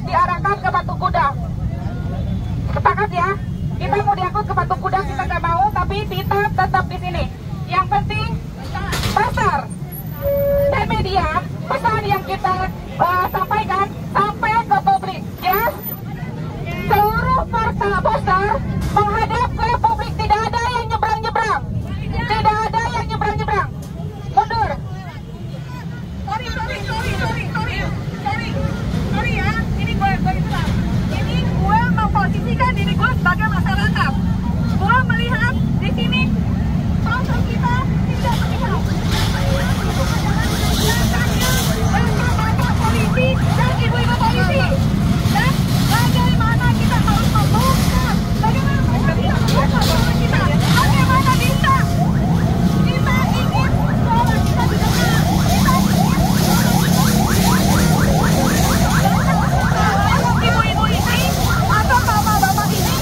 diarahkan ke Patung Kuda. Sepakat ya? Kita mau diangkut ke Patung Kuda, kita nggak mau, tapi kita tetap di sini. Yang penting pasar dan media, pesan yang kita sampaikan sampai ke publik. Yes, seluruh poster menghadap ke publik, tidak ada yang nyebrang-nyebrang, tidak ada yang nyebrang-nyebrang. Mundur. Sorry ya, ini gue bilang. Ini gue memposisikan diri gue sebagai masyarakat. Gue melihat di sini pasar kita tidak terlihat. Bapak polisi dan ibu-ibu polisi. Dan bagaimana kita harus membuka? Bagaimana kita bisa membuka suara kita? Bagaimana bisa? Kita ingin suara kita didengar. Ibu-ibu ini atau bapak-bapak ini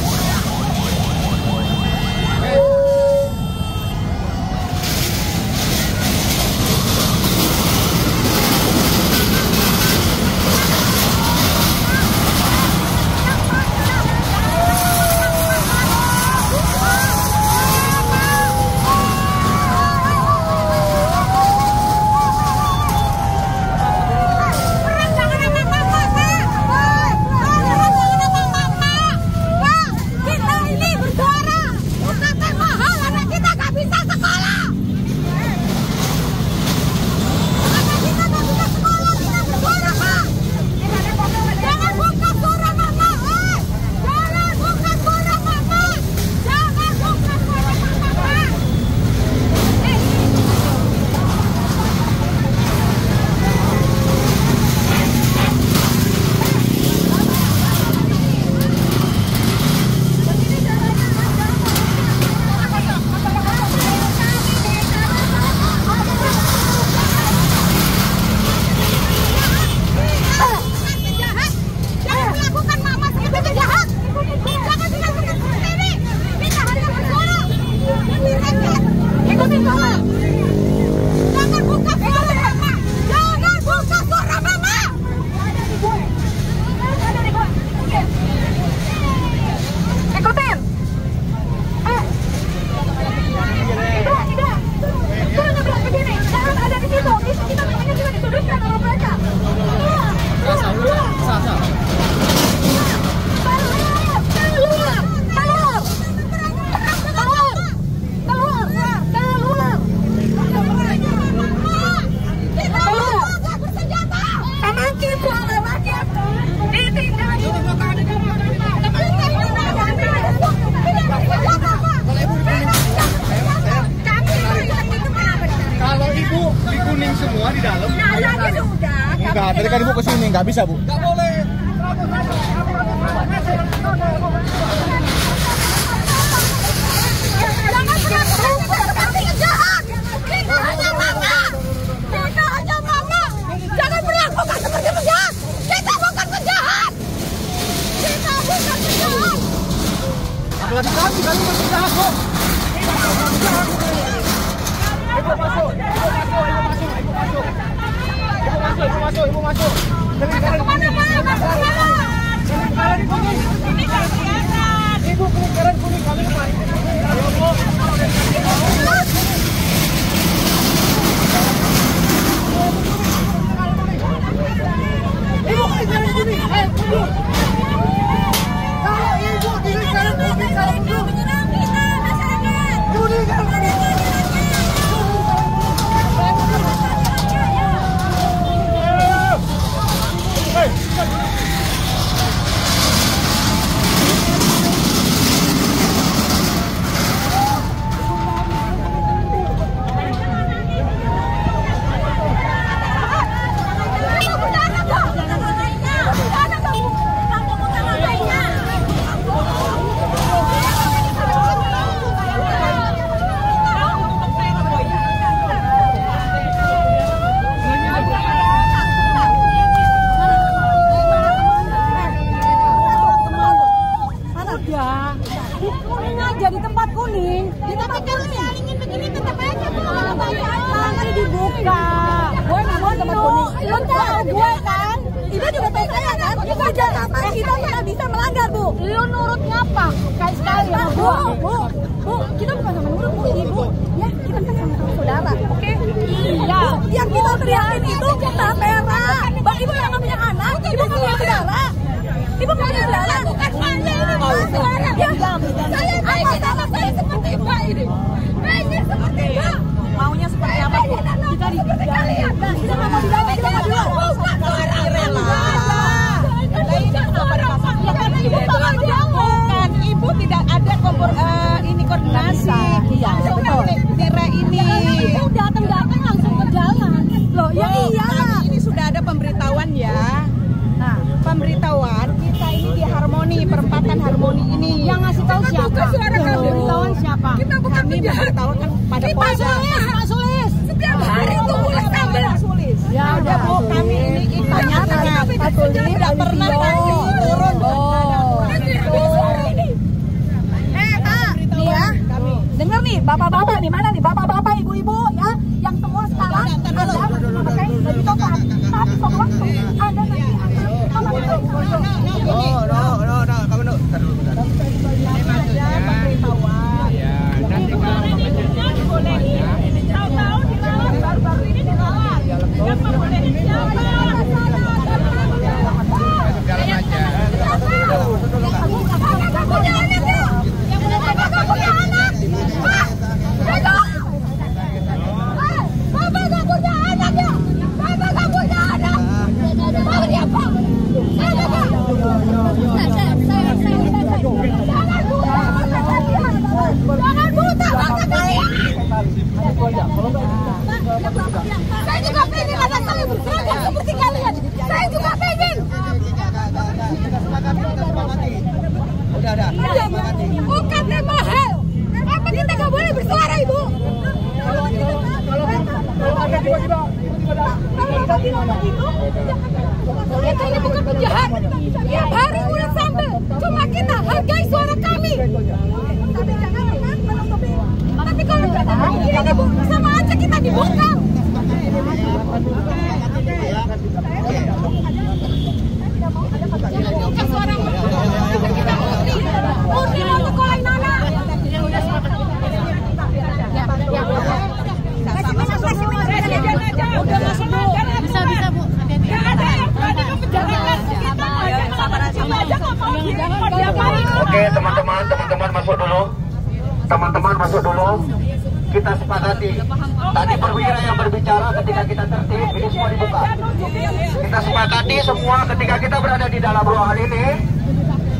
tadi kan ibu kesini, nggak bisa bu. Nggak boleh. Kita hanya mama. Jangan berlakukan seperti penjahat. Kita bukan penjahat. Apalagi kami bukan penjahat kok. Ibu masuk. Ibu masuk. Kemana Ibu pelingkaran kuning kami kemarin. Ibu pelingkaran kuning. Mundur. Kalau ibu pelingkaran kuning, kalau mundur. lu nurutnya apa? Sekali-sekali ya, Bu, kita bukan sama nurut, Bu, Ibu. Ya, kita kan sama saudara, oke? Iya. Yang kita teriakin itu kita merah. Bang, Ibu yang punya anak, Ibu nggak punya saudara. Ibu nggak punya saudara. Bukan saya ini mau saudara. Ya, saya saya seperti Mbak ini. Pengen seperti Mbak. Maunya seperti apa? Kita seperti kalian. Kita nggak mau dibawa, kita nggak dibawa. Bukan orang rela. Bukan, Ibu tidak ada koordinasi. Iya, betul. Tire ini. Ibu datang langsung ke jalan. Loh, ya iya. Ini sudah ada pemberitahuan ya. Nah, pemberitahuan kita ini di Harmoni, perempatan Harmoni ini. Yang ngasih tahu siapa? Pemberitahuan siapa? Kita bukan memberitahukan pada Polda. Pak Sulis. Setiap hari itu mulai sambil Sulis. Ya udah Bu, kami ini iklannya Pak Sulis tidak pernah kami turun. Nih ya, dengar nih bapak-bapak nih, mana nih bapak-bapak, ibu-ibu ya, yang semua sekarang ada pakai baju coklat, tapi semua ada nanti saya juga pengen anak saya berseragam seperti kalian. Saya juga pengen. Udah. Bukan mahal. Apa kita nggak boleh bersuara, Ibu? Kalau ada tiba-tiba itu, kita ini bukan penjahat. Tiap hari udah sambil. Cuma kita hargai suara kami. Tapi jangan menutupi. Tapi kalau kita ini Bu, sama aja kita dibungkam. Bukan suara kita murni untuk kolai nana. Udah masuk Bu. Bisa Bu. Oke teman-teman masuk dulu. Teman-teman masuk dulu. Kita sepakati. Tadi perwira yang berbicara ketika kita tertib, ini semua dibuka. Kita sepakati semua ketika kita berada di dalam ruangan ini,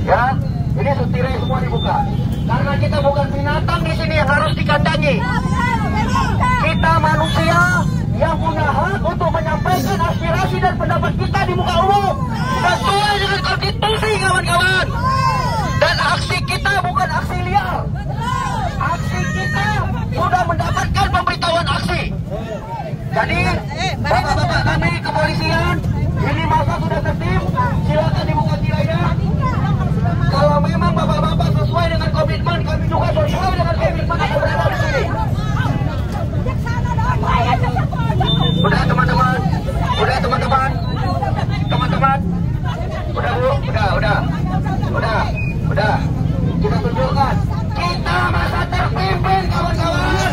ya, ini setirai semua dibuka. Karena kita bukan binatang di sini yang harus dikandangi. Kita manusia yang punya hak untuk menyampaikan aspirasi dan pendapat kita di muka umum sesuai dengan konstitusi, kawan-kawan. Dan aksi kita bukan aksi liar. Aksi kita sudah mendapatkan pemberitahuan aksi. Jadi bapak-bapak kami kepolisian, ini masa sudah tertib, silakan dibuka tirainya. Kalau memang bapak-bapak sesuai dengan komitmen, kami juga sesuai dengan komitmen yang berada di sini. Udah teman-teman, udah Bu, udah. Kita tunjukkan, kita masa terpimpin, kawan-kawan.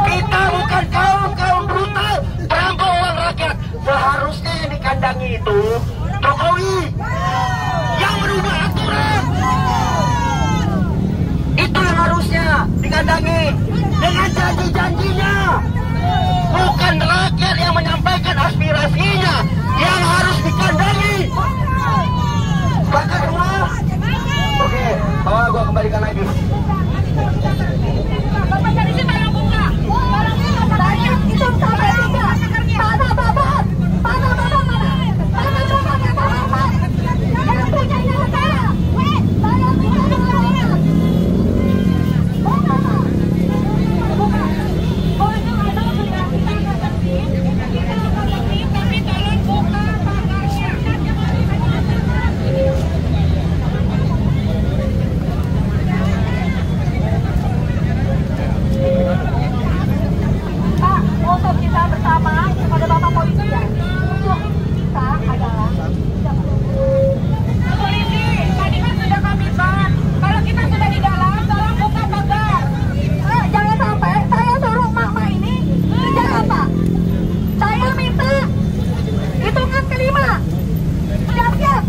Kita bukan kaum brutal, perampok uang rakyat. Seharusnya yang dikandangi itu Jokowi yang merubah aturan. Itu yang harusnya dikandangi dengan janji-janjinya. Bukan rakyat yang menyampaikan aspirasinya yang harus dikandangi.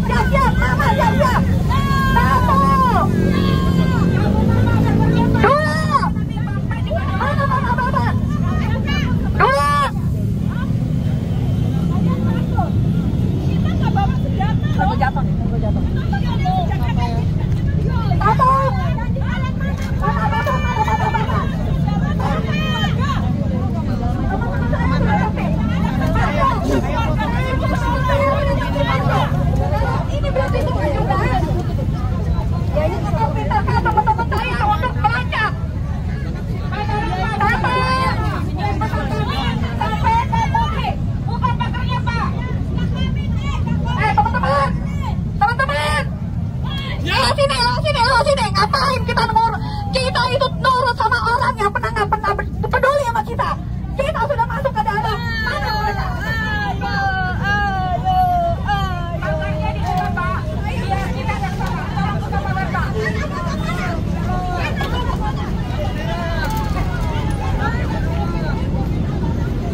siap, mama siap. 1, 2, mama. 2, jatuh. 1. Ini berarti semua juga. Ya ini kita perintahkan teman-teman saya untuk melacak. Sampai ke Mukli. Bukan pagarnya, Pak. Teman-teman. Sini. Ngapain kita itu nurut sama orang yang pernah peduli sama kita. Kita sudah masuk ke dalam. Mana mereka? Pagarnya dibuka, Pak. Biar kita yang sama. Tolong buka pagar, Pak.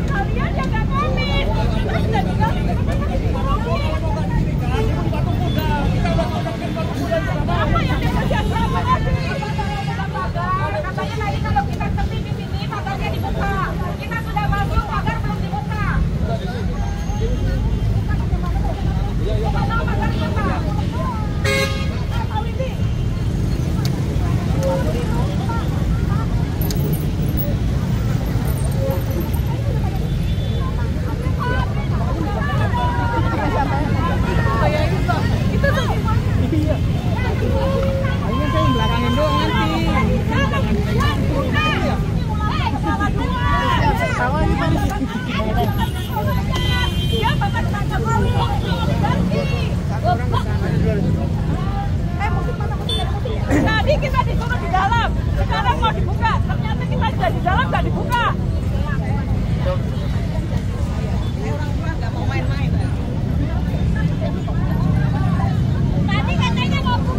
Kalian jaga komis. Kita sudah tinggal di apa yang dikerjakan sama katanya tadi kalau kita sepi di sini pagarnya dibuka. Kita sudah masuk, pagar belum dibuka. Buka dong pagarnya, Pak. Tadi kita disuruh di dalam, sekarang mau dibuka. Ternyata kita sudah di dalam, nggak dibuka. Orang tua nggak mau main-main. Tadi katanya mau buka.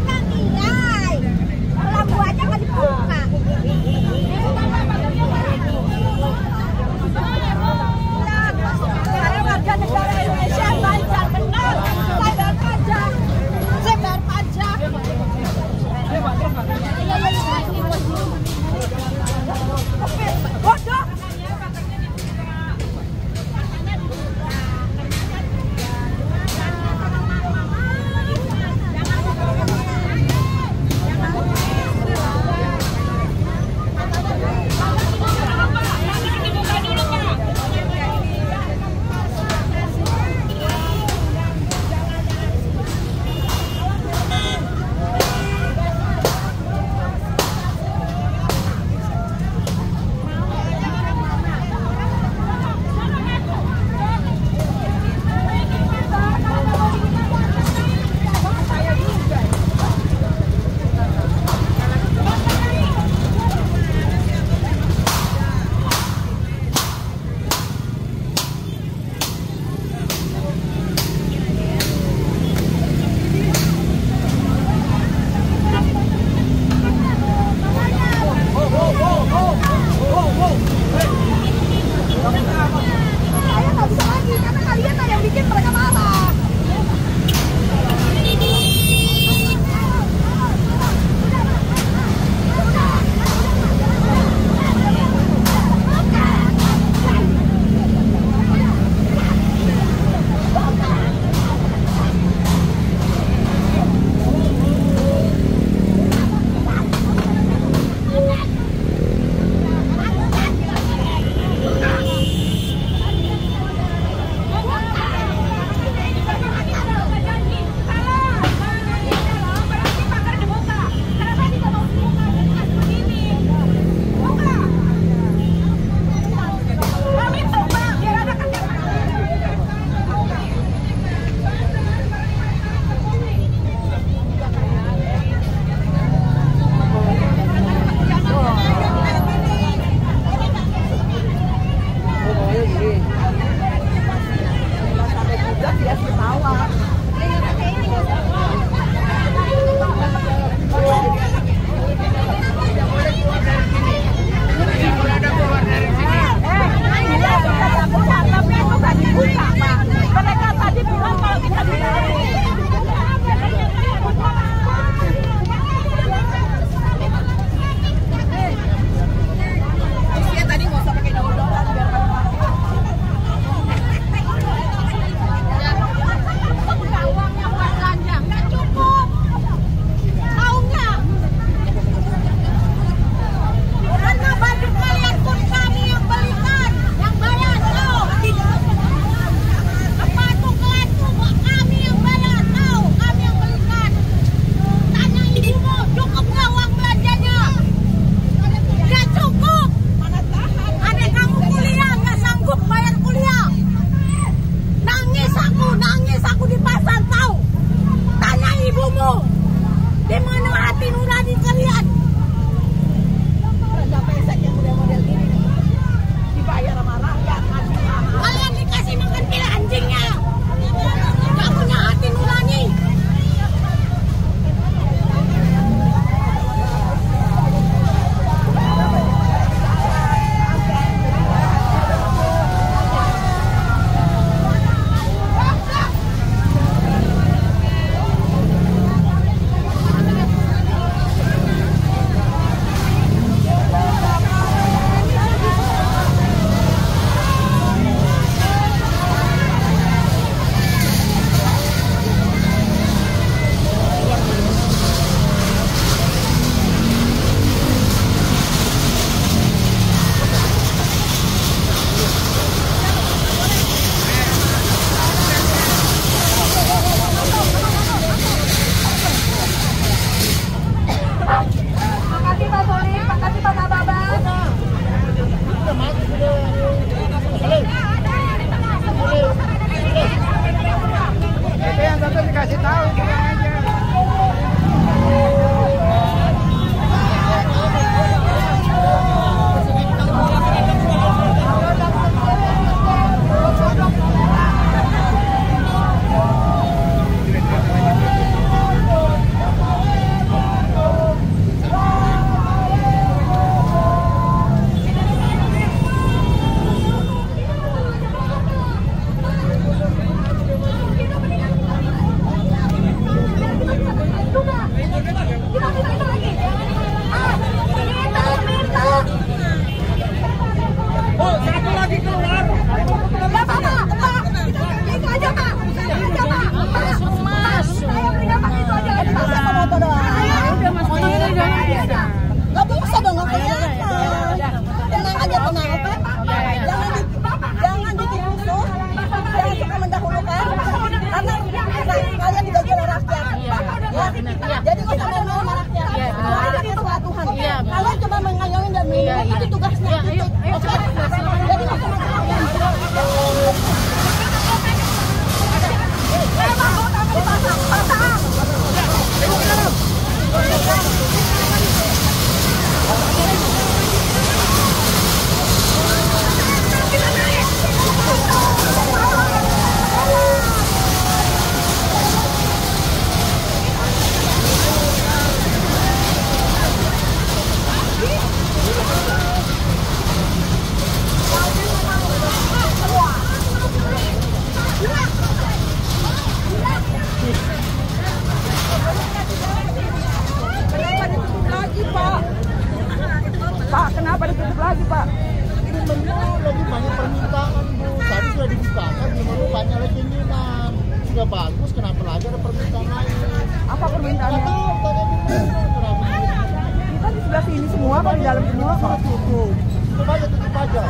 apa di dalam semua kalau tutup? Tutup aja, tutup aja.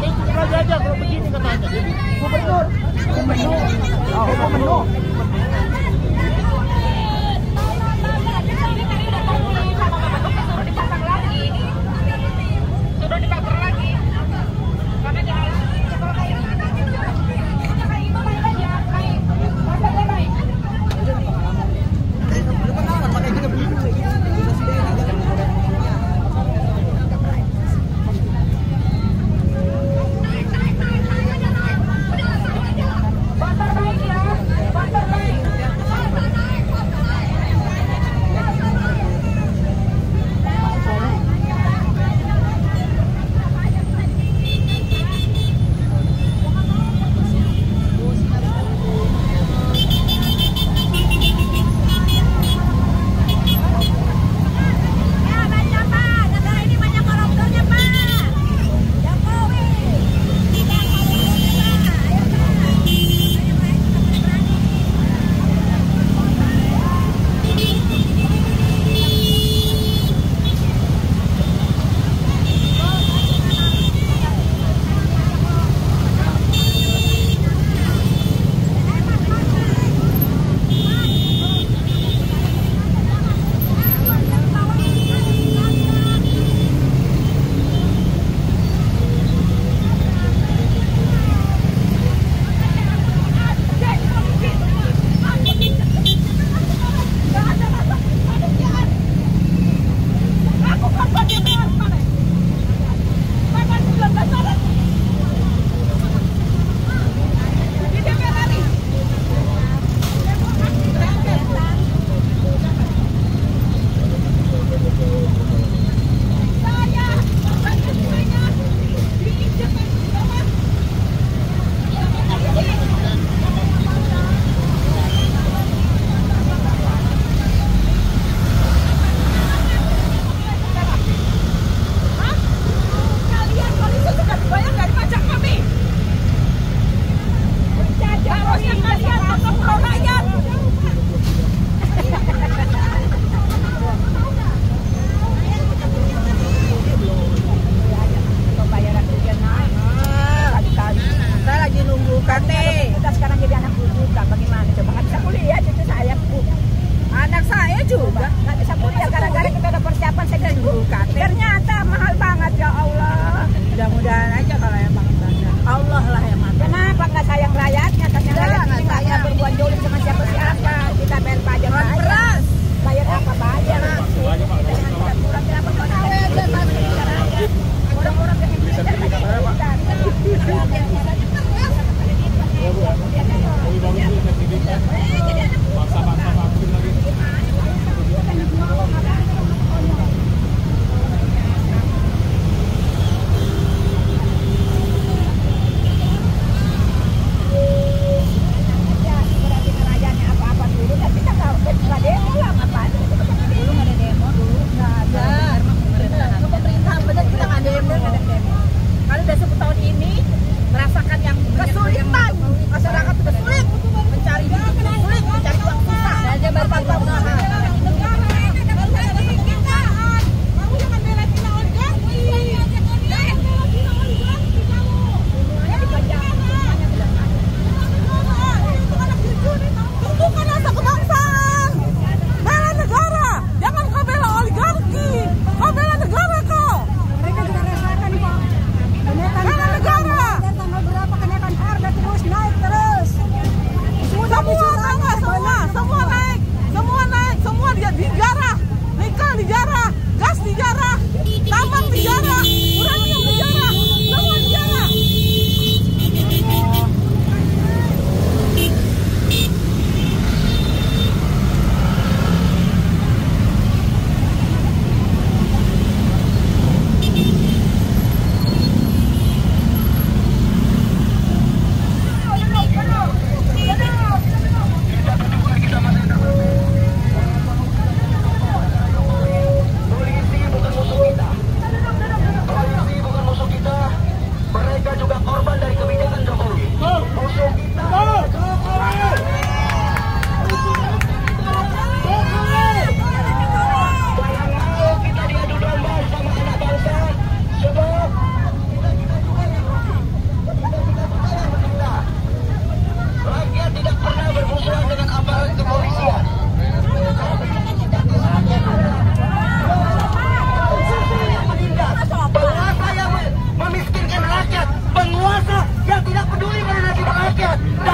Tutup aja kalau begini katanya. Jadi gubernur. Gubernur.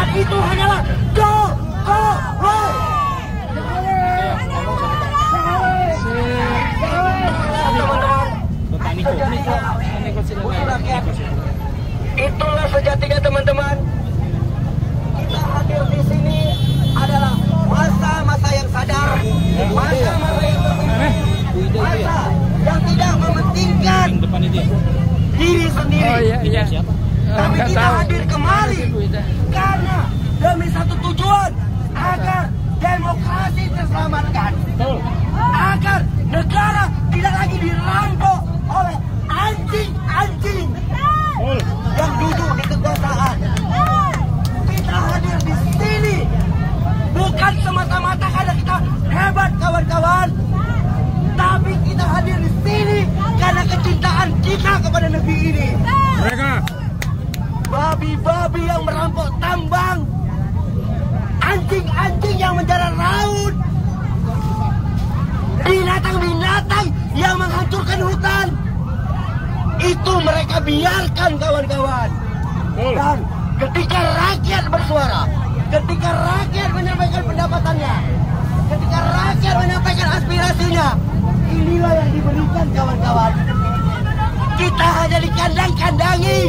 Dan itu hanyalah Jokowi. Itulah sejatinya teman-teman. Kita hadir di sini adalah masa-masa yang sadar, masa-masa yang berpikir, masa yang tidak mementingkan diri sendiri. Tapi kita hadir kembali karena demi satu tujuan, agar demokrasi terselamatkan, agar negara tidak lagi dirampok oleh anjing-anjing yang duduk di kekuasaan. Kita hadir di sini bukan semata-mata karena kita hebat kawan-kawan, tapi kita hadir di sini karena kecintaan kita kepada negeri ini. Mereka babi-babi yang merampok tambang, anjing-anjing yang menjara laut, binatang-binatang yang menghancurkan hutan, itu mereka biarkan kawan-kawan. Dan ketika rakyat bersuara, ketika rakyat menyampaikan pendapatannya, ketika rakyat menyampaikan aspirasinya, inilah yang diberikan kawan-kawan. Kita hanya dikandang-kandangi,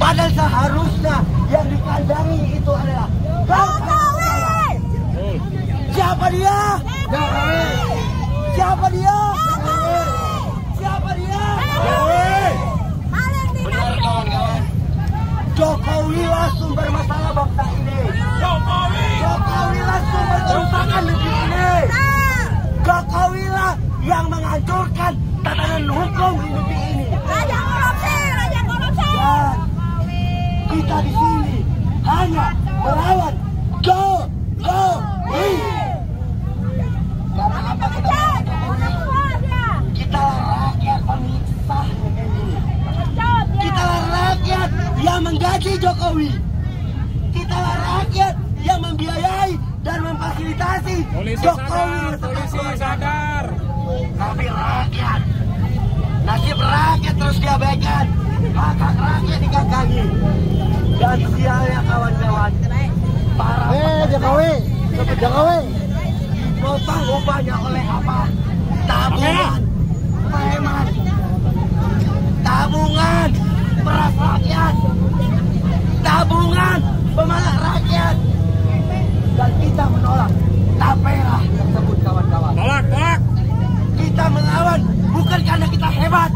padahal seharusnya yang dikandangi itu adalah Jokowi. Siapa dia? Jokowi. Siapa dia? Jokowi. Siapa dia? Jokowi. Benar kawan-kawan. Jokowi lah sumber masalah bangsa ini. Jokowi lah sumber kerusakan negeri ini. Jokowi lah yang menghancurkan tatanan hukum di negeri ini. Raja korupsi, raja korupsi. Dan kita di sini hanya melawan Jokowi. Karena apa kita melawan Jokowi? Kita rakyat pemilik sah negeri ini. Kita rakyat yang menggaji Jokowi. Kita rakyat yang membiayai dan memfasilitasi Jokowi. polisi sadar. Tapi rakyat, nasib rakyat terus diabaikan, hak rakyat digagangi. Dan sialnya kawan-kawan, para Jokowi, potong upahnya oleh apa? Tabungan, preman, tabungan, peras rakyat, tabungan, pemalak rakyat. Dan kita menolak tapera tersebut kawan-kawan. Tolak. Kita melawan bukan karena kita hebat.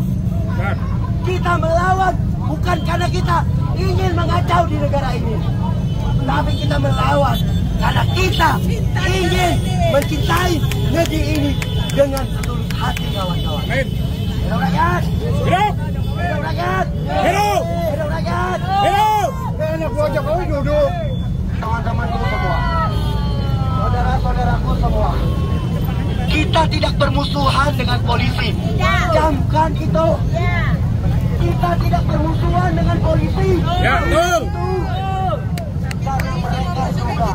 Kita melawan bukan karena kita ingin mengacau di negara ini. Tapi kita melawan karena kita ingin mencintai negeri ini dengan setulus hati kawan-kawan. Hidup rakyat! Hidup! Hidup rakyat! Hidup! Hidup rakyat! Hidup! Enak buat Jokowi duduk. Teman-temanku semua, saudara-saudaraku semua, kita tidak bermusuhan dengan polisi. Camkan itu. Kita tidak bermusuhan dengan polisi. Ya, betul. Karena mereka juga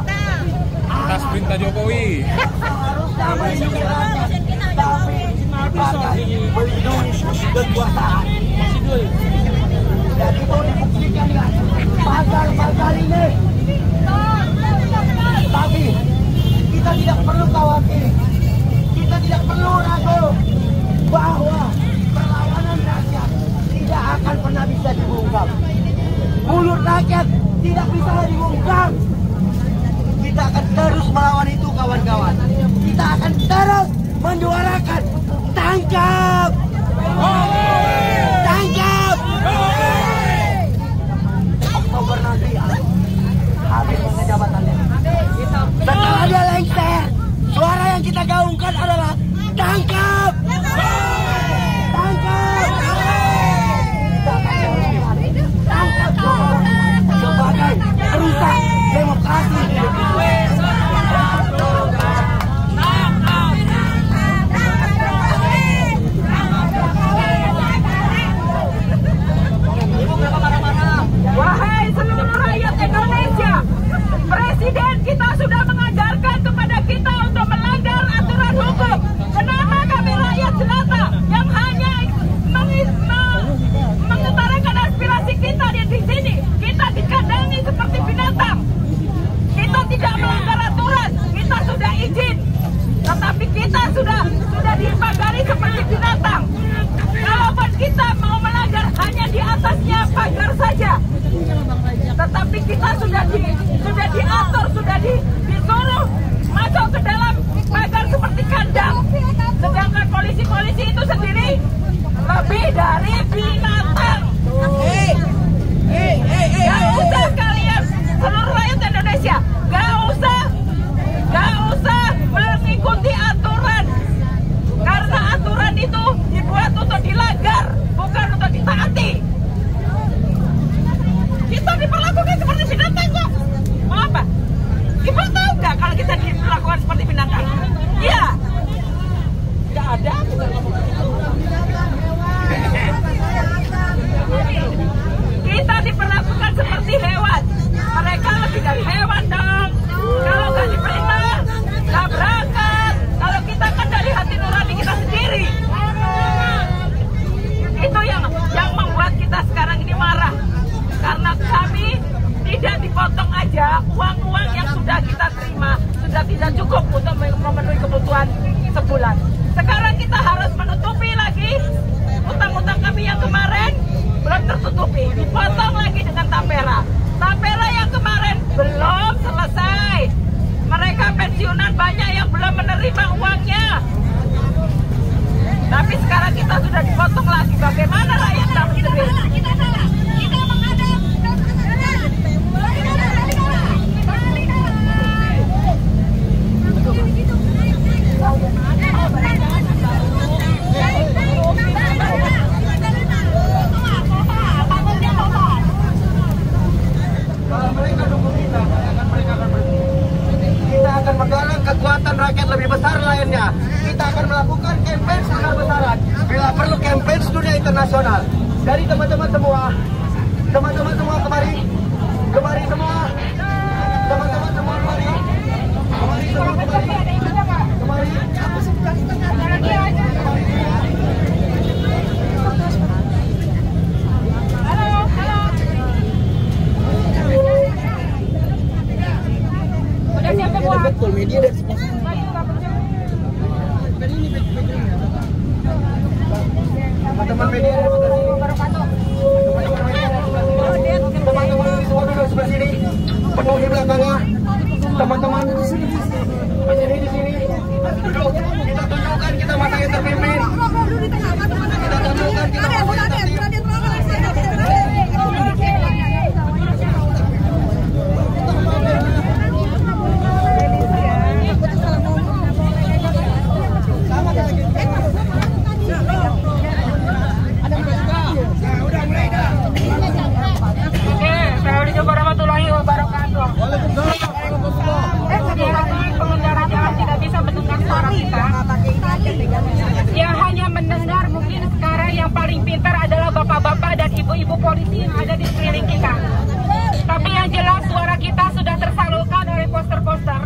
Atas perintah Jokowi. seharusnya melindungi rakyat, tapi dipakai melindungi kekuasaan. Dan itu dibuktikan dengan pasal-pasal ini. Tapi kita tidak perlu khawatir, kita tidak perlu ragu bahwa perlawanan rakyat tidak akan pernah bisa dibungkam. Mulut rakyat tidak bisa dibungkam. Kita akan terus melawan itu kawan-kawan. Kita akan terus menyuarakan tangkap, tangkap. Oktober nanti habis masa jabatannya. Setelah dia lengser, suara yang kita gaungkan adalah tangkap, tangkap, tangkap sebagai perusak demokrasi. sudah diatur, sudah disuruh masuk ke dalam pagar seperti kandang. Sedangkan polisi-polisi itu sendiri lebih dari binatang. Gak usah kalian, seluruh rakyat Indonesia, gak usah mengikuti aturan. Karena aturan itu dibuat untuk dilanggar, bukan untuk ditaati. Kita diperlakukan seperti binatang kok. Mau apa? Kita tahu nggak kalau kita diperlakukan seperti binatang? Iya. Nggak ada. Kita diperlakukan seperti hewan. Mereka lebih dari hewan dong. Kalau nggak diperintah, nggak berangkat. Kalau kita kan dari hati nurani kita sendiri. Itu yang membuat kita sekarang ini marah. Karena kami tidak dipotong aja uang-uang yang sudah kita terima sudah tidak cukup untuk memenuhi kebutuhan sebulan. Sekarang kita harus menutupi lagi utang-utang kami yang kemarin belum tertutupi, dipotong lagi dengan tapera. Tapera yang kemarin belum selesai. Mereka pensiunan banyak yang belum menerima uangnya. Tapi sekarang kita sudah dipotong lagi. Bagaimana rakyat dapat duit? Kalau mereka dukung kita, mereka akan berhenti. Kita akan menggalang kekuatan rakyat lebih besar lainnya. Kita akan melakukan campaign besar-besaran. Bila perlu campaign dunia internasional. Dari teman-teman semua kemari semua. Teman-teman semua kemari. Kemari semua kemari. Kemari. Udah siap semua. Betul media dan semua. Teman-teman media teman-teman semua duduk sebelah sini, penuhi belakangnya. Teman-teman berdiri di sini, duduk. Kita tunjukkan kita masa yang terpimpin. Kita tunjukkan kita masa yang terpimpin. Assalamualaikum warahmatullahi wabarakatuh. Sekiranya pengendara jalan tidak bisa mendengar suara kita, yang hanya mendengar mungkin sekarang yang paling pintar adalah bapak-bapak dan ibu-ibu polisi yang ada di sekeliling kita. Tapi yang jelas suara kita sudah tersalurkan oleh poster-poster,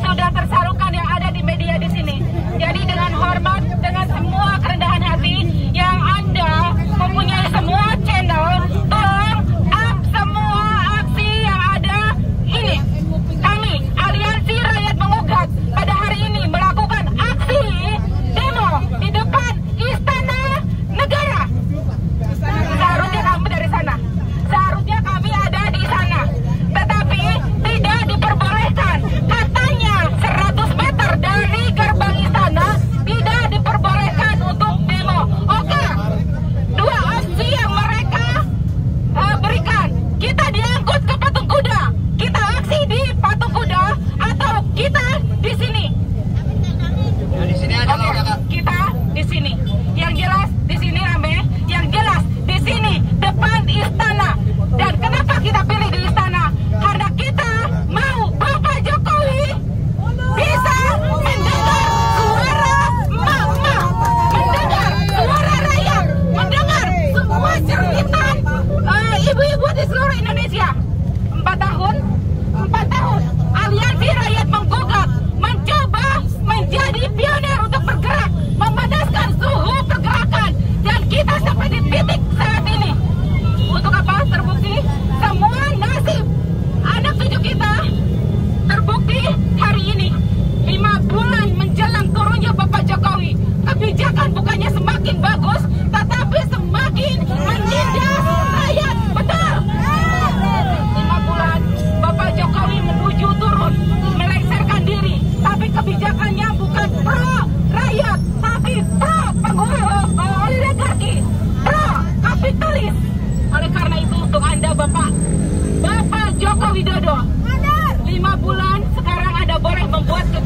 sudah tersalurkan yang ada di media di sini. Jadi dengan hormat, dengan semua kerendahan hati yang Anda mempunyai semua channel, tolong up semua aksi yang ada ini. Kami, Aliansi Rakyat Mengugat, pada hari ini melakukan aksi demo di depan Istana Negara. Seharusnya kamu dari sana.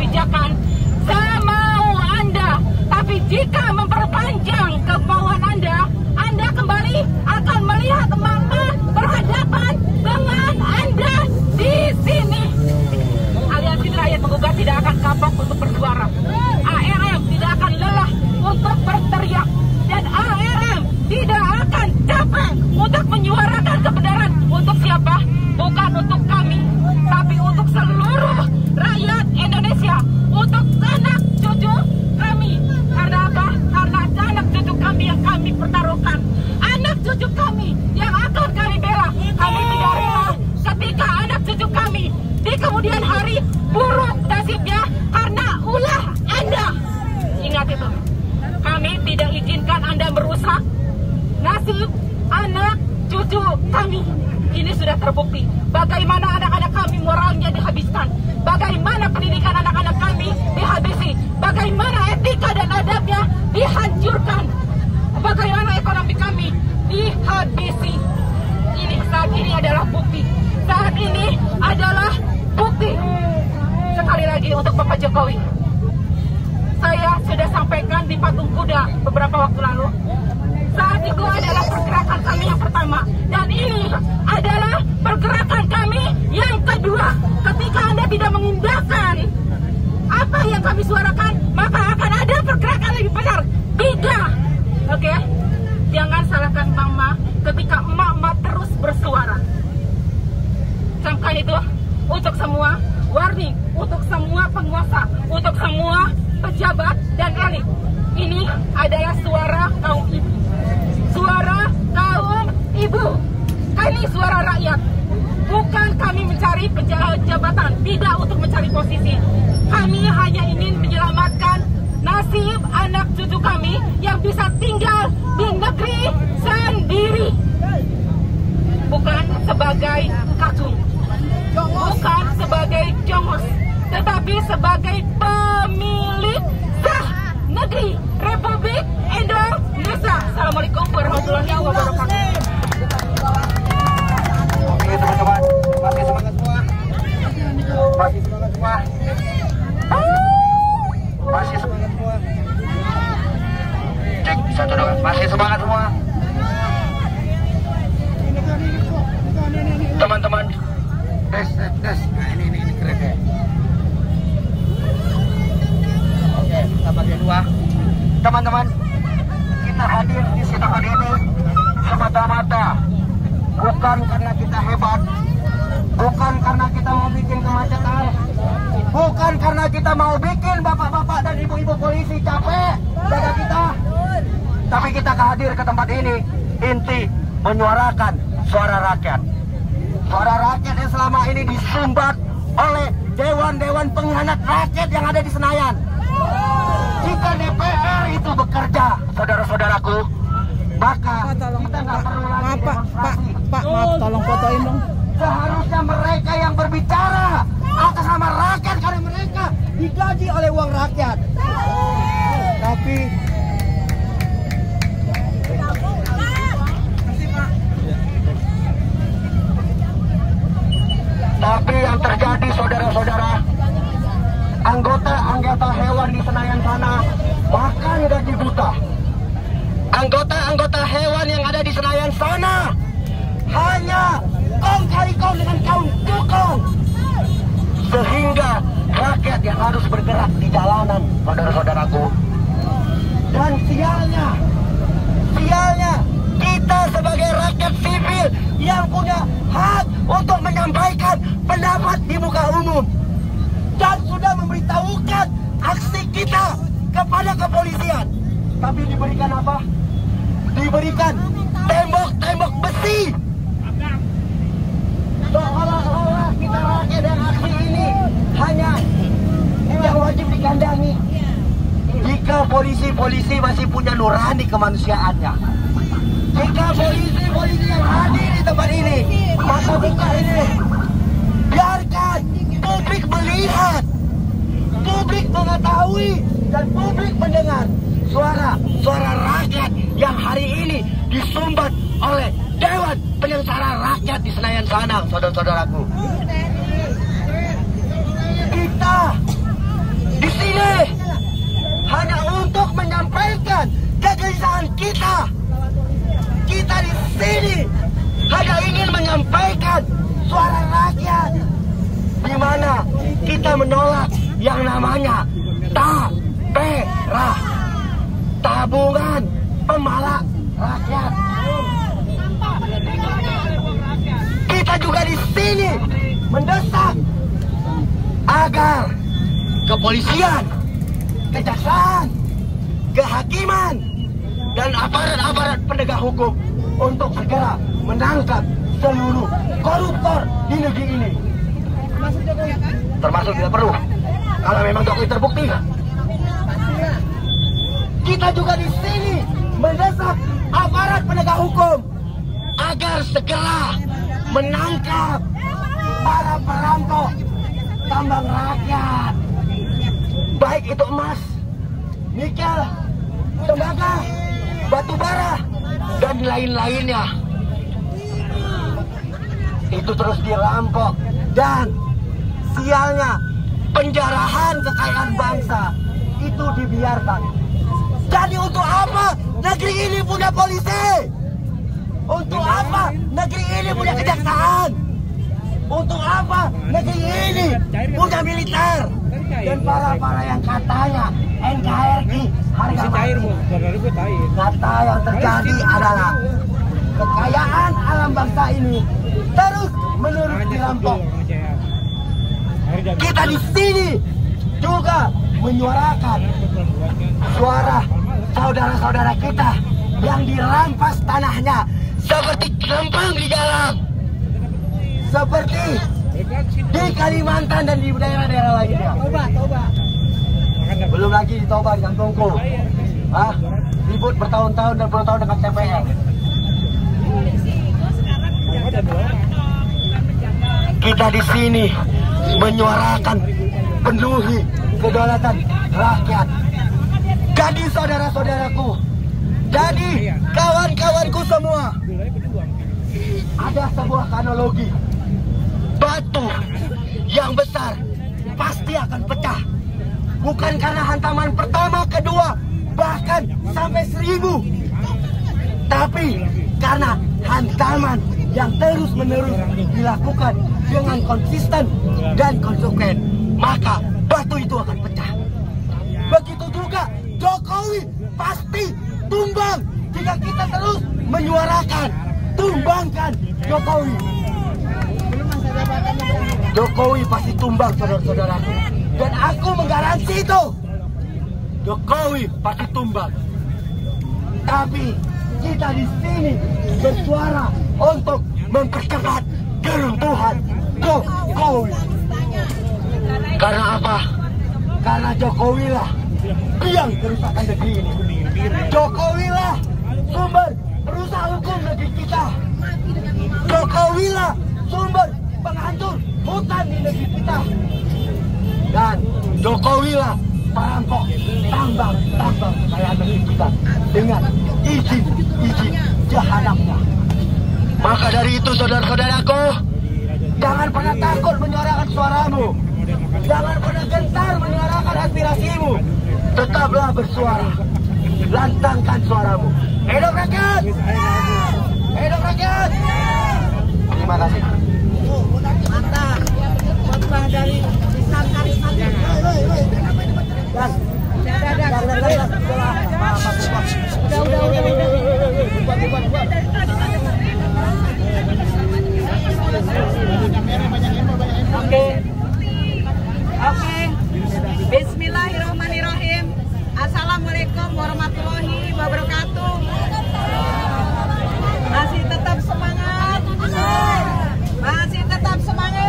kebijakan semau Anda. Tapi jika memperpanjang kemauan Anda kembali akan melihat emak-emak berhadapan dengan Anda di sini. Aliansi Rakyat Menggugat tidak akan kapok untuk bersuara. ARM tidak akan lelah untuk berteriak. Dan ARM tidak akan capek untuk menyuarakan kebenaran. Untuk siapa? Bukan untuk kami, tapi untuk seluruh rakyat Indonesia. Untuk anak cucu kami. Karena apa? Karena anak cucu kami yang kami pertaruhkan. Anak cucu kami yang akan kami bela. Kami tidak rela ketika anak cucu kami di kemudian hari buruk nasibnya karena ulah Anda. Ingat itu. Kami tidak izinkan Anda merusak nasib anak cucu kami. Ini sudah terbukti. Bagaimana anak-anak kami moralnya dihabiskan. Bagaimana pendidikan anak-anak kami dihabisi. Bagaimana etika dan adabnya dihancurkan. Bagaimana ekonomi kami dihabisi. Saat ini adalah bukti. Saat ini adalah bukti. Sekali lagi untuk Bapak Jokowi. Saya sudah sampaikan di Patung Kuda beberapa waktu lalu. Saat itu adalah pergerakan kami yang pertama. Dan ini adalah pergerakan kami yang kedua. Ketika Anda tidak mengindahkan apa yang kami suarakan, maka akan ada pergerakan lebih besar. 3. Oke? Jangan salahkan mama ketika emak-emak terus bersuara. Camkan itu untuk semua, warning untuk semua penguasa, untuk semua pejabat dan elit. Ini adalah suara kaum ibu. Suara kaum ibu. Ini suara rakyat. Bukan kami mencari jabatan, tidak untuk mencari posisi. Kami hanya ingin menyelamatkan nasib anak cucu kami yang bisa tinggal di negeri sendiri. Bukan sebagai kacung, bukan sebagai jongos, tetapi sebagai pemilik sah negeri Republik Indonesia. Assalamualaikum warahmatullahi wabarakatuh. Oke teman-teman, masih semangat semua. Masih semangat semua. Masih semangat semua. Cek 1 2. Masih semangat semua. Teman-teman, tes. Nah ini keren ya. Oke, kita bagi 2. Teman-teman, kita hadir di sidang hari ini semata-mata bukan karena kita hebat, bukan karena kita mau bikin kemacetan, bukan karena kita mau bikin bapak-bapak dan ibu-ibu polisi capek jaga kita, tapi kita hadir ke tempat ini inti menyuarakan suara rakyat. Suara rakyat yang selama ini disumbat oleh dewan-dewan pengkhianat rakyat yang ada di Senayan. Jika DPR itu bekerja, saudara-saudaraku, maka kita nggak perlu lagi demonstrasi. Pak, maaf, tolong fotoin dong. Seharusnya mereka yang berbicara atas nama rakyat karena mereka digaji oleh uang rakyat. Tapi yang terjadi saudara-saudara, anggota hewan di Senayan sana makan gaji buta. Anggota hewan yang ada di Senayan sana hanya kong kali kong dengan kaum tukang, sehingga rakyat yang harus bergerak di jalanan, saudara-saudaraku. Dan sialnya kita sebagai rakyat sipil yang punya hak untuk menyampaikan pendapat di muka umum dan sudah memberitahukan aksi kita kepada kepolisian, tapi diberikan apa? Diberikan tembok-tembok besi. Seolah-olah kita rakyat dan aksi ini hanya yang wajib dikandangi. Jika polisi masih punya nurani kemanusiaannya, jika polisi yang hadir di tempat ini, maka buka ini, biarkan publik melihat, publik mengetahui, dan publik mendengar suara rakyat yang hari ini disumbat oleh Dewan Penyelenggara Rakyat di Senayan sana, saudara-saudaraku. sini hanya untuk menyampaikan kegelisahan kita. Kita di sini hanya ingin menyampaikan suara rakyat, di mana kita menolak yang namanya TAPERA, tabungan pemala rakyat. Kita juga di sini mendesak agar kepolisian, kejaksaan, kehakiman, dan aparat-aparat penegak hukum untuk segera menangkap seluruh koruptor di negeri ini. Termasuk tidak perlu kalau memang Jokowi terbukti. Kita juga di sini mendesak aparat penegak hukum agar segera menangkap para perampok tambang rakyat, baik itu emas, nikel, tembaga, batu bara, dan lain-lainnya. Itu terus dirampok, dan sialnya penjarahan kekayaan bangsa itu dibiarkan. Jadi untuk apa negeri ini punya polisi? Untuk apa negeri ini punya kejaksaan? Untuk apa negeri ini punya militer? Dan para yang katanya NKRI harga mati. Kata yang terjadi adalah kekayaan alam bangsa ini terus menerus dirampok. Kita di sini juga menyuarakan suara saudara-saudara kita yang dirampas tanahnya seperti Rempang di jalan, seperti di Kalimantan dan di daerah-daerah lainnya. Belum lagi di Toba, di Kantongku. Ribut bertahun-tahun dan bertahun dengan CPR. Kita di sini menyuarakan penuhi kedaulatan rakyat. Jadi saudara-saudaraku, jadi kawan-kawanku semua, ada sebuah analogi. Batu yang besar pasti akan pecah. Bukan karena hantaman pertama, kedua, bahkan sampai 1000. Tapi karena hantaman yang terus-menerus dilakukan dengan konsisten dan konsekuen, maka batu itu akan pecah. Begitu juga Jokowi pasti tumbang jika kita terus menyuarakan tumbangkan Jokowi. Jokowi pasti tumbang, saudara-saudaraku. Dan aku menggaransi itu. Jokowi pasti tumbang. Tapi kita di sini bersuara untuk mempercepat keruntuhan Jokowi. Karena apa? Karena Jokowi lah yang kerusakan negeri ini. Jokowi lah sumber perusak hukum negeri kita. Jokowi lah sumber penghancur hutan di negeri kita. Dan Jokowi lah perampok tambang kekayaan negeri kita dengan izin jahanamnya. Maka dari itu saudara-saudaraku, jangan pernah takut menyuarakan suaramu. Jangan pernah gentar menyuarakan aspirasimu. Tetaplah bersuara. Lantangkan suaramu. Hidup rakyat! Hidup rakyat! Terima kasih. Mantap. Khotbah dari Lisan Karisma. Oke. Bismillahirrahmanirrahim. Assalamualaikum warahmatullahi wabarakatuh. Masih tetap semangat. Masih tetap semangat.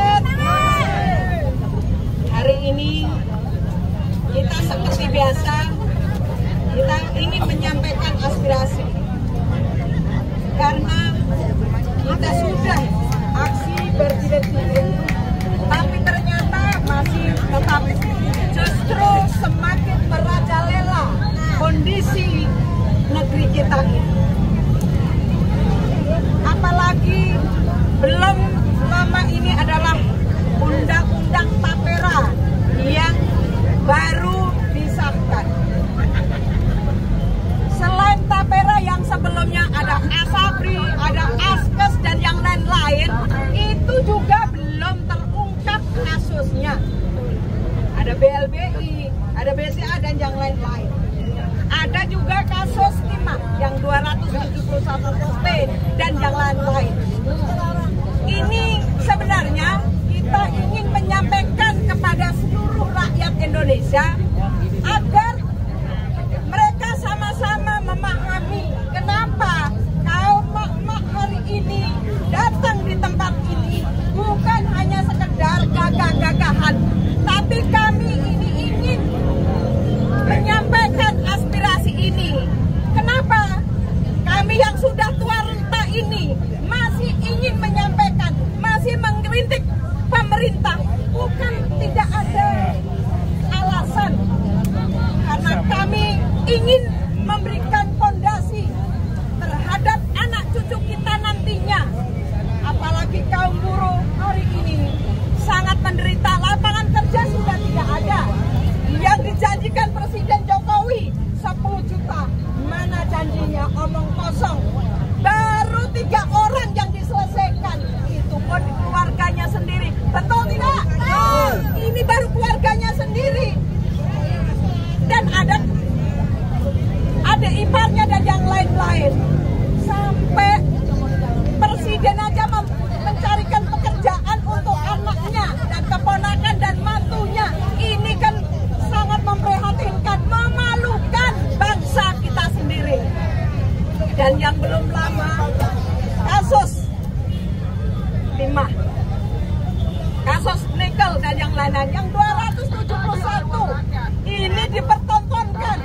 LBI, ada BCA dan yang lain-lain. Ada juga kasus timah yang 271 sustain dan yang lain-lain. Ini sebenarnya kita ingin menyampaikan kepada seluruh rakyat Indonesia agar mereka sama-sama memahami kenapa kaum mak-mak hari ini datang di tempat ini bukan hanya sekedar gagah-gagahan, tapi kami ini ingin menyampaikan aspirasi ini. Kenapa? Kami yang sudah tua renta ini masih ingin menyampaikan, masih mengkritik pemerintah. Bukan tidak ada alasan, karena kami ingin memberikan fondasi terhadap anak cucu kita nantinya. Apalagi kaum buruh hari ini sangat menderita, lapangan kerja sudah tidak ada. Yang dijanjikan Presiden Jokowi 10 juta, mana janjinya, omong kosong. Baru 3 orang yang diselesaikan, itu pun keluarganya sendiri. Betul tidak? Ini baru keluarganya sendiri. Dan ada iparnya dan yang lain-lain. Sampai Presiden aja mencarikan pekerjaan untuk anaknya dan keponakan dan mantunya. Ini kan sangat memprihatinkan, memalukan bangsa kita sendiri. Dan yang belum lama, kasus timah, kasus nikel dan yang lain-lain, yang 271 ini dipertontonkan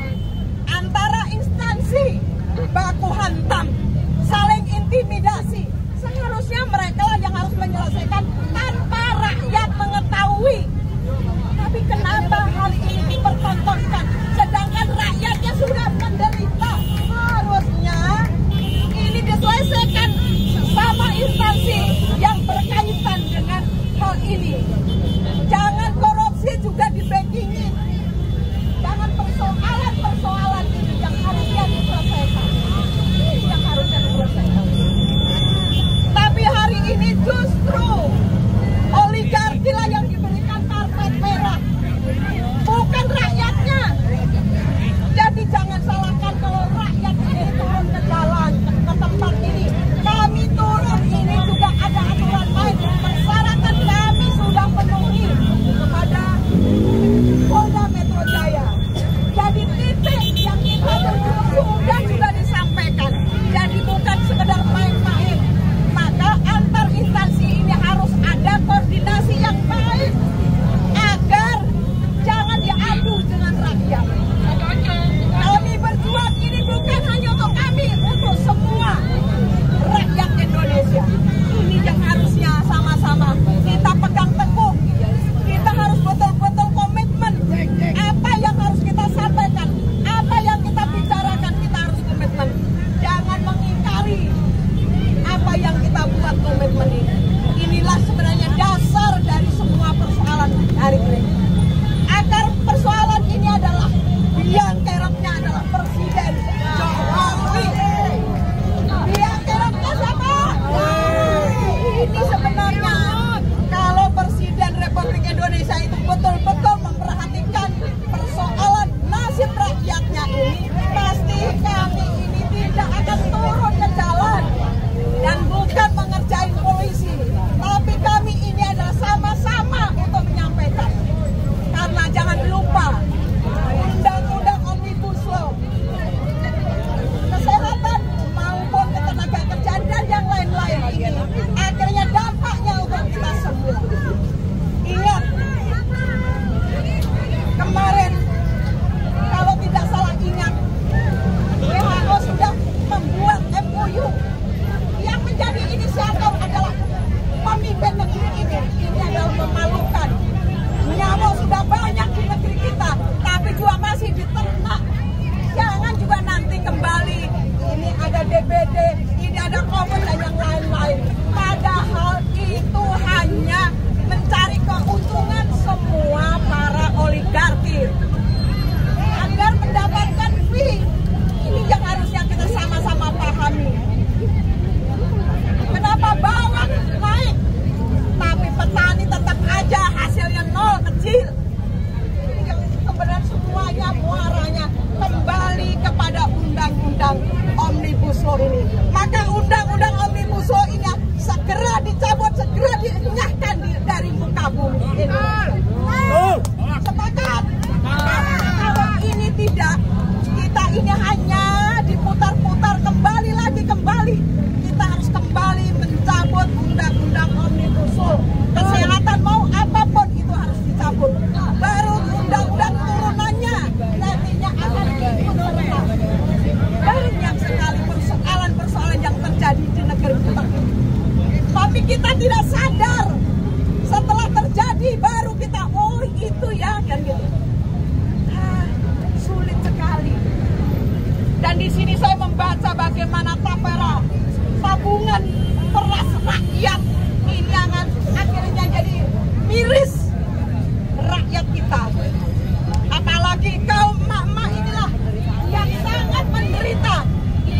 antara instansi baku hantam, saling intimidasi. Seharusnya mereka lah yang harus menyelesaikan tanpa rakyat mengetahui. Tapi kenapa hal ini dipertontonkan? Sedangkan rakyatnya sudah menderita. Harusnya ini diselesaikan sama instansi yang berkaitan dengan hal ini. Jangan korupsi juga di-backingin. Jangan persoalan-persoalan ini yang harusnya diselesaikan. Ini yang harusnya diselesaikan. Tapi hari ini justru oligarki lah yang diberikan karpet merah, bukan rakyatnya. Jadi jangan salahkan kalau rakyat ini turun ke jalan, ke tempat ini. Kami turun ini juga ada aturan main. Persyaratan kami sudah penuh. ini. Sepakat. Kalau ini tidak, kita ini hanya diputar-putar kembali lagi kembali. Kita harus kembali mencabut undang-undang Omnibus Law. Kesehatan mau apapun itu harus dicabut. Baru undang-undang turunannya nantinya akan diputar. Banyak sekali persoalan-persoalan yang terjadi di negeri kita. Tapi kita tidak sadar. Setelah terjadi baru kita, oh itu ya, kan gitu. Sulit sekali. Dan di sini saya membaca bagaimana tapera, tabungan peras rakyat ini akhirnya jadi miris rakyat kita. Apalagi kaum emak-emak inilah yang sangat menderita,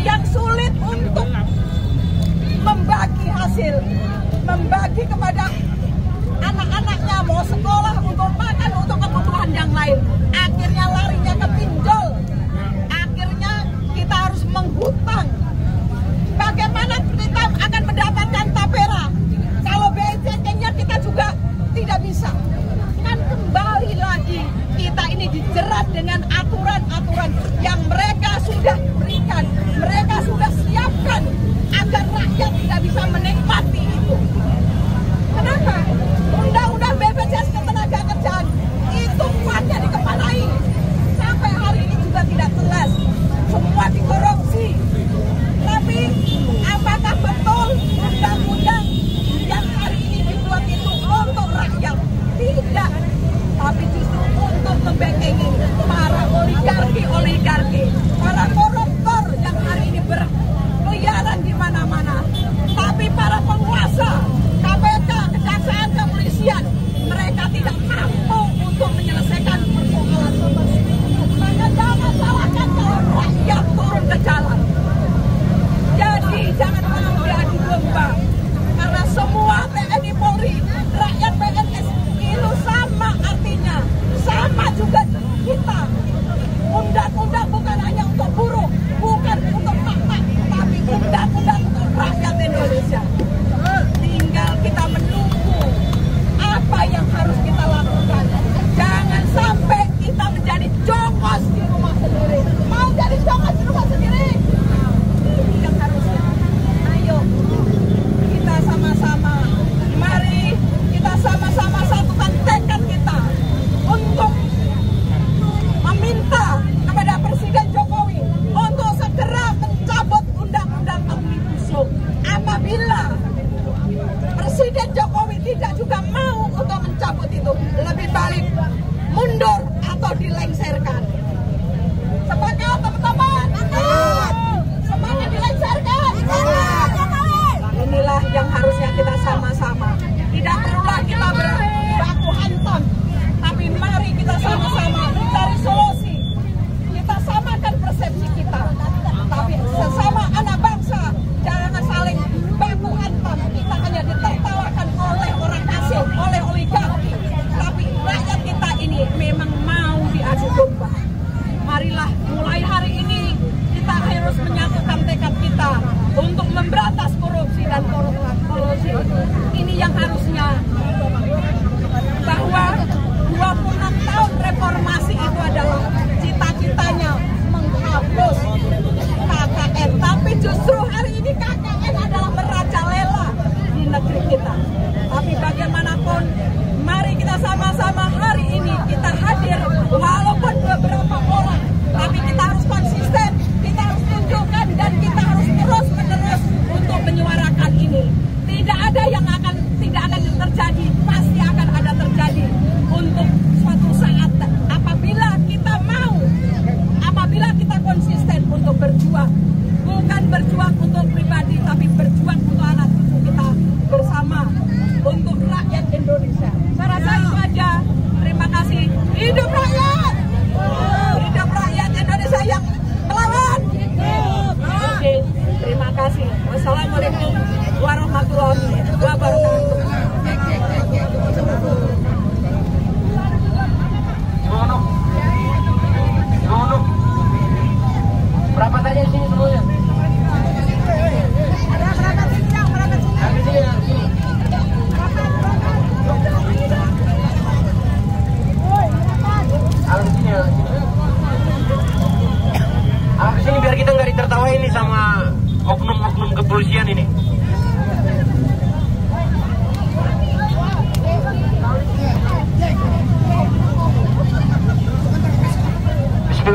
yang sulit untuk membagi hasil, membagi kepada anak-anaknya, mau sekolah, untuk makan, untuk kebutuhan yang lain. Akhirnya larinya ke pinjol. Akhirnya kita harus menghutang. Bagaimana kita akan mendapatkan tapera kalau BCK-nya kita juga tidak bisa? Kan kembali lagi kita ini dijerat dengan aturan-aturan yang mereka sudah berikan, mereka sudah siapkan agar rakyat tidak bisa menikmati itu. Kenapa? Undang-undang BPJS Ketenagakerjaan itu kuatnya dikepalai. Sampai hari ini juga tidak jelas. Semua dikorupsi. Tapi apakah betul undang-undang yang hari ini dibuat itu untuk rakyat? Tidak. Tapi justru untuk membentengi para oligarki, para koruptor yang hari ini berkeliaran di mana-mana. Tapi para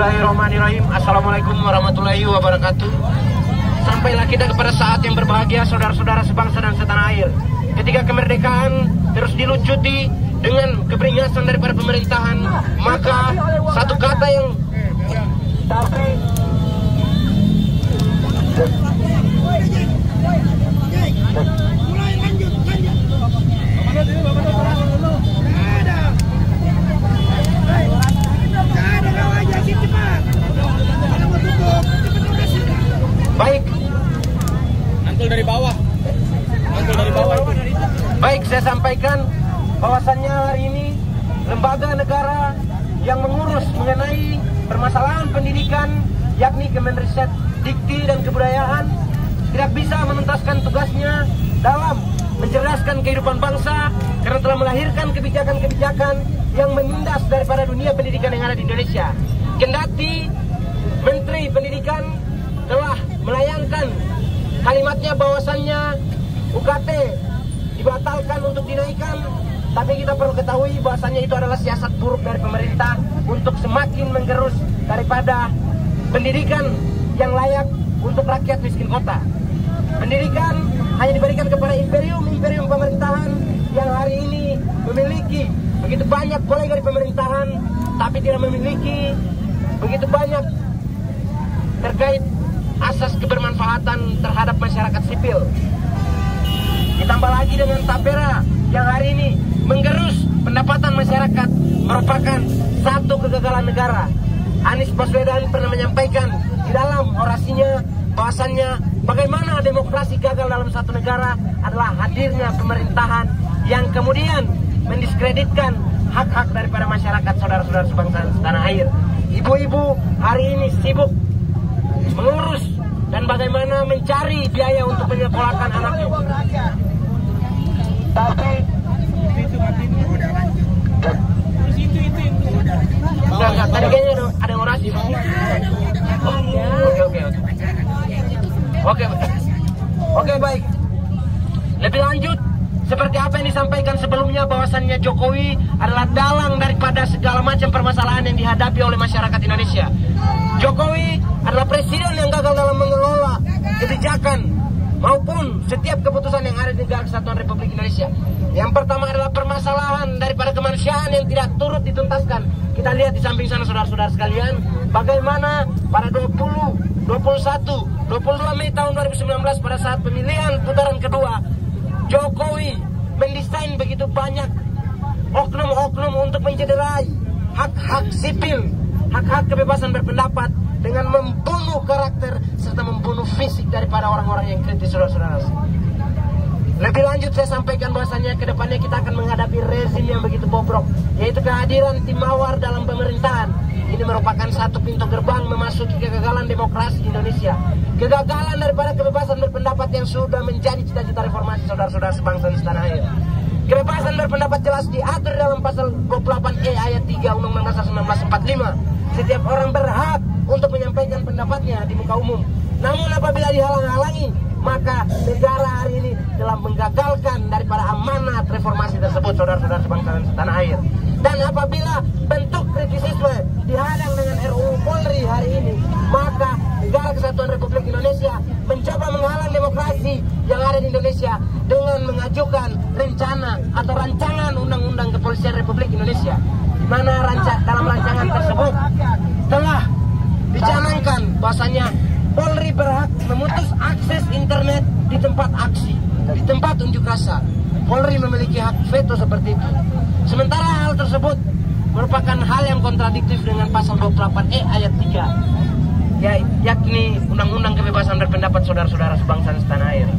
Bismillahirrahmanirrahim. Assalamualaikum warahmatullahi wabarakatuh. Sampailah kita kepada saat yang berbahagia, saudara-saudara sebangsa dan setanah air. Ketika kemerdekaan terus dilucuti dengan keberingasan daripada pemerintahan, maka satu kata yang baik, Angkul dari bawah. Angkul dari bawah. baik, saya sampaikan bahwasannya hari ini lembaga negara yang mengurus mengenai permasalahan pendidikan, yakni Kemenristek Dikti dan Kebudayaan, tidak bisa menuntaskan tugasnya dalam mencerdaskan kehidupan bangsa karena telah melahirkan kebijakan-kebijakan yang menindas daripada dunia pendidikan yang ada di Indonesia. Kendati Menteri Pendidikan telah melayangkan kalimatnya bahwasannya UKT dibatalkan untuk dinaikkan, tapi kita perlu ketahui bahwasannya itu adalah siasat buruk dari pemerintah untuk semakin menggerus daripada pendidikan yang layak untuk rakyat miskin kota. Pendidikan hanya diberikan kepada imperium-imperium pemerintahan yang hari ini memiliki begitu banyak kolega di pemerintahan, tapi tidak memiliki begitu banyak terkait asas kebermanfaatan terhadap masyarakat sipil. Ditambah lagi dengan tapera yang hari ini menggerus pendapatan masyarakat merupakan satu kegagalan negara. Anies Baswedan pernah menyampaikan di dalam orasinya bahwasannya bagaimana demokrasi gagal dalam satu negara adalah hadirnya pemerintahan yang kemudian mendiskreditkan hak-hak daripada masyarakat saudara-saudara sebangsa tanah air. Ibu-ibu hari ini sibuk mengurus dan bagaimana mencari biaya untuk menyekolahkan anaknya. Tapi enggak, tadi kayaknya ada orasi. Oke, baik. Lebih lanjut, seperti apa yang disampaikan sebelumnya bahwasannya Jokowi adalah dalang daripada segala macam permasalahan yang dihadapi oleh masyarakat Indonesia. Jokowi adalah presiden yang gagal dalam mengelola kebijakan maupun setiap keputusan yang ada di negara Kesatuan Republik Indonesia. Yang pertama adalah permasalahan daripada kemanusiaan yang tidak turut dituntaskan. Kita lihat di samping sana saudara-saudara sekalian, bagaimana pada 20, 21, 22 Mei tahun 2019 pada saat pemilihan putaran kedua, Jokowi mendesain begitu banyak oknum-oknum untuk mencederai hak-hak sipil, hak-hak kebebasan berpendapat dengan membunuh karakter serta membunuh fisik daripada orang-orang yang kritis, saudara-saudara. Lebih lanjut saya sampaikan bahwasannya kedepannya kita akan menghadapi rezim yang begitu bobrok, yaitu kehadiran tim mawar dalam pemerintahan. Ini merupakan satu pintu gerbang memasuki kegagalan demokrasi di Indonesia. Kegagalan daripada kebebasan berpendapat yang sudah menjadi cita-cita reformasi saudara-saudara sebangsa di tanah air. Kebebasan berpendapat jelas diatur dalam pasal 28E ayat 3 Undang-Undang Dasar 1945. Setiap orang berhak untuk menyampaikan pendapatnya di muka umum. Namun apabila dihalang-halangi, maka negara hari ini telah menggagalkan daripada amanat reformasi tersebut, saudara-saudara sebangsa dan setanah air. Dan apabila bentuk kritisisme dihadang dengan RUU Polri hari ini, maka negara Kesatuan Republik Indonesia mencoba menghalang demokrasi yang ada di Indonesia dengan mengajukan rencana atau rancangan Undang-Undang Kepolisian Republik Indonesia, di mana dalam rancangan tersebut telah dicanangkan bahwasanya Polri berhak memutus akses internet di tempat aksi, di tempat unjuk rasa. Polri memiliki hak veto seperti itu. Sementara hal tersebut merupakan hal yang kontradiktif dengan pasal 28E ayat 3, yakni Undang-Undang Kebebasan Berpendapat saudara-saudara sebangsa setanah air.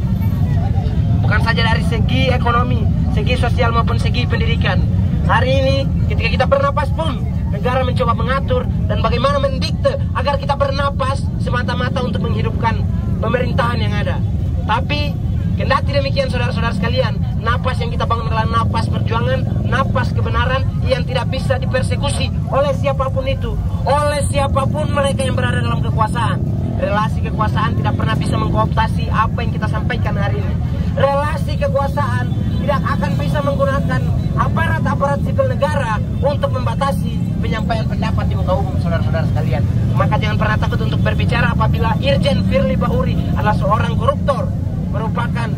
Bukan saja dari segi ekonomi, segi sosial maupun segi pendidikan. Hari ini ketika kita bernapas pun negara mencoba mengatur dan bagaimana mendikte agar kita bernapas semata-mata untuk menghidupkan pemerintahan yang ada. Tapi kendati demikian saudara-saudara sekalian, napas yang kita bangun adalah napas perjuangan, napas kebenaran yang tidak bisa dipersekusi oleh siapapun itu, oleh siapapun mereka yang berada dalam kekuasaan. Relasi kekuasaan tidak pernah bisa mengkooptasi apa yang kita sampaikan hari ini. Relasi kekuasaan tidak akan bisa menggunakan aparat-aparat sipil negara untuk membatasi penyampaian pendapat di muka umum, saudara-saudara sekalian. jangan pernah takut untuk berbicara apabila Irjen Firly Bahuri adalah seorang koruptor, merupakan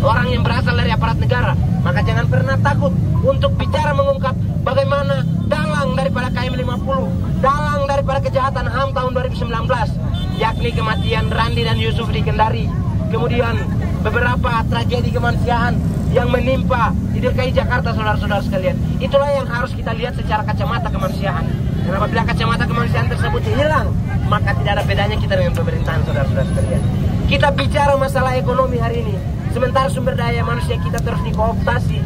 orang yang berasal dari aparat negara. Maka jangan pernah takut untuk bicara mengungkap bagaimana dalang daripada KM50, dalang daripada kejahatan HAM tahun 2019, yakni kematian Randi dan Yusuf di Kendari, kemudian beberapa tragedi kemanusiaan yang menimpa di DKI Jakarta, saudara-saudara sekalian. Itulah yang harus kita lihat secara kacamata kemanusiaan. Dan apabila kacamata kemanusiaan tersebut hilang, maka tidak ada bedanya kita dengan pemerintahan, saudara-saudara sekalian. Kita bicara masalah ekonomi hari ini, sementara sumber daya manusia kita terus dikooptasi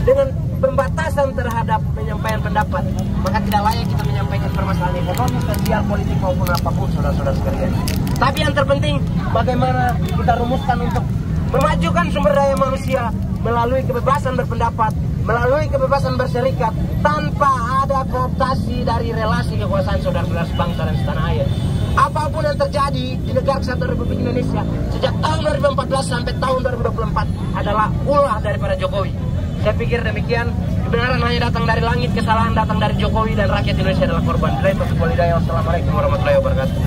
dengan pembatasan terhadap penyampaian pendapat, maka tidak layak kita menyampaikan permasalahan ekonomi, sosial, politik maupun apapun, saudara-saudara sekalian. Tapi yang terpenting, bagaimana kita rumuskan untuk memajukan sumber daya manusia melalui kebebasan berpendapat, melalui kebebasan berserikat, tanpa ada kooptasi dari relasi kekuasaan saudara-saudara sebangsa dan setanah air. Apapun yang terjadi di negara Kesatuan Republik Indonesia sejak tahun 2014 sampai tahun 2024 adalah ulah daripada Jokowi. Saya pikir demikian. Kebenaran hanya datang dari langit, kesalahan datang dari Jokowi, dan rakyat Indonesia adalah korban. Wassalamualaikum warahmatullahi wabarakatuh.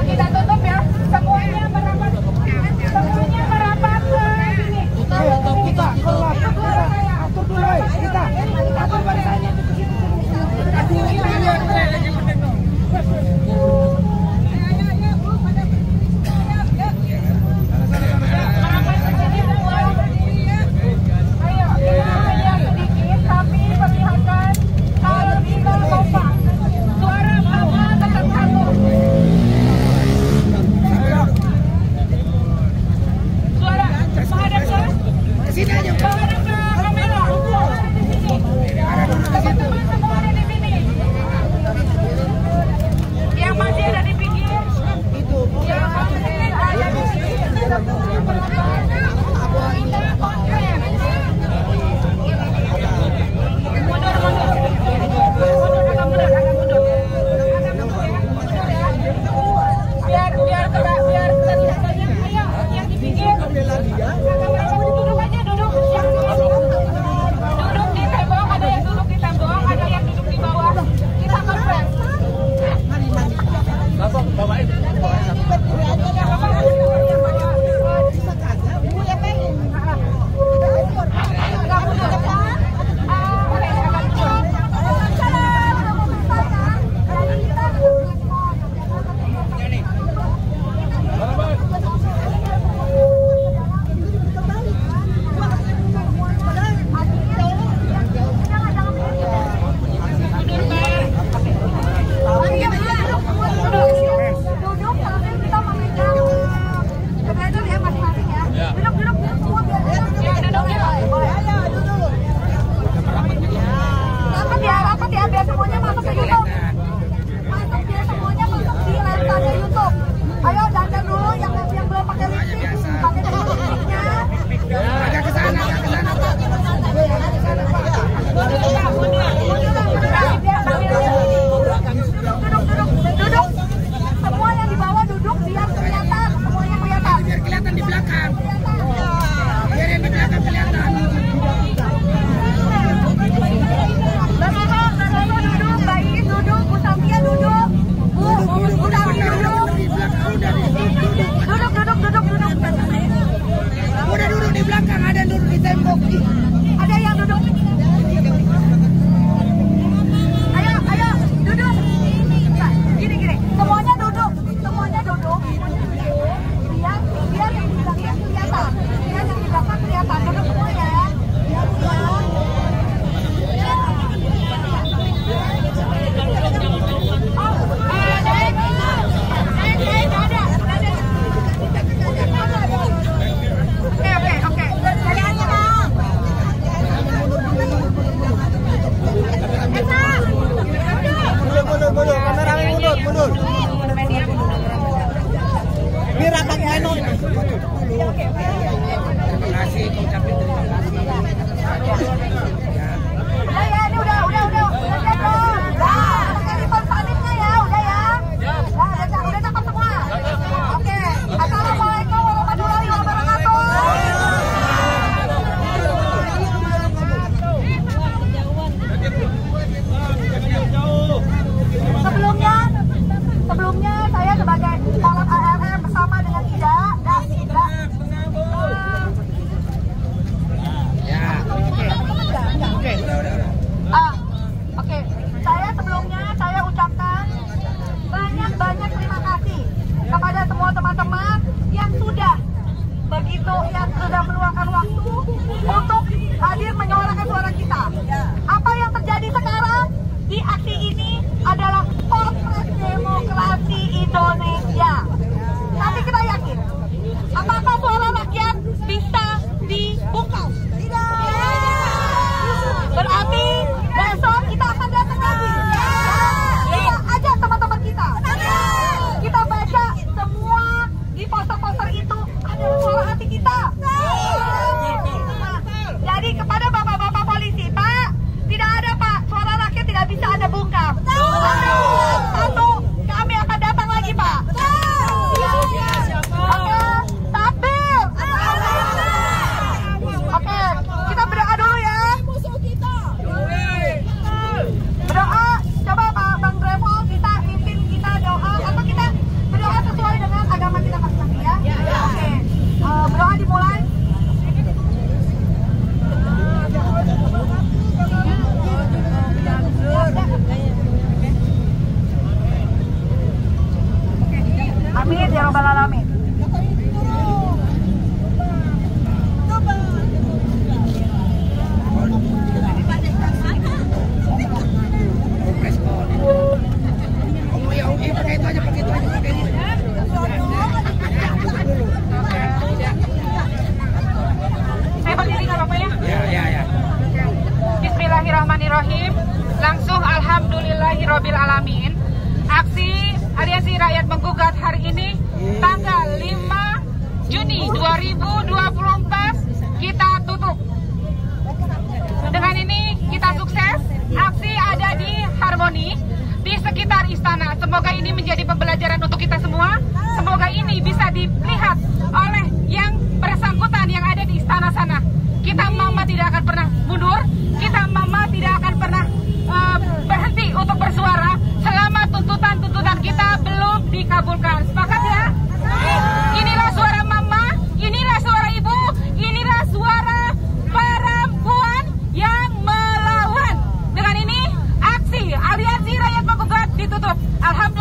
Kita tutup ya, semuanya merapat ke sini. Kita keluar, atur dulu, kita atur barisannya. Assalamualaikum. Amin ya rabbal alamin. Saya berdiri nggak apa-apa ya? Ya. Bismillahirrahmanirrahim. Langsung alhamdulillahirabbil alamin. Aksi Aliansi Rakyat Menggugat hari ini tanggal 5 Juni 2024 kita tutup. Dengan ini kita sukses. Aksi ada di Harmoni, di sekitar istana. Semoga ini menjadi pembelajaran untuk kita semua. Semoga ini bisa dilihat oleh yang bersangkutan yang ada di istana sana. Kita mama tidak akan pernah mundur. Kita mama tidak akan pernah berhenti untuk bersuara selama tuntutan-tuntutan kita belum dikabulkan. Sepakat ya? Inilah suara mama, inilah suara ibu, inilah suara perempuan yang melawan. Dengan ini aksi Aliansi Rakyat Menggugat ditutup. Alhamdulillah.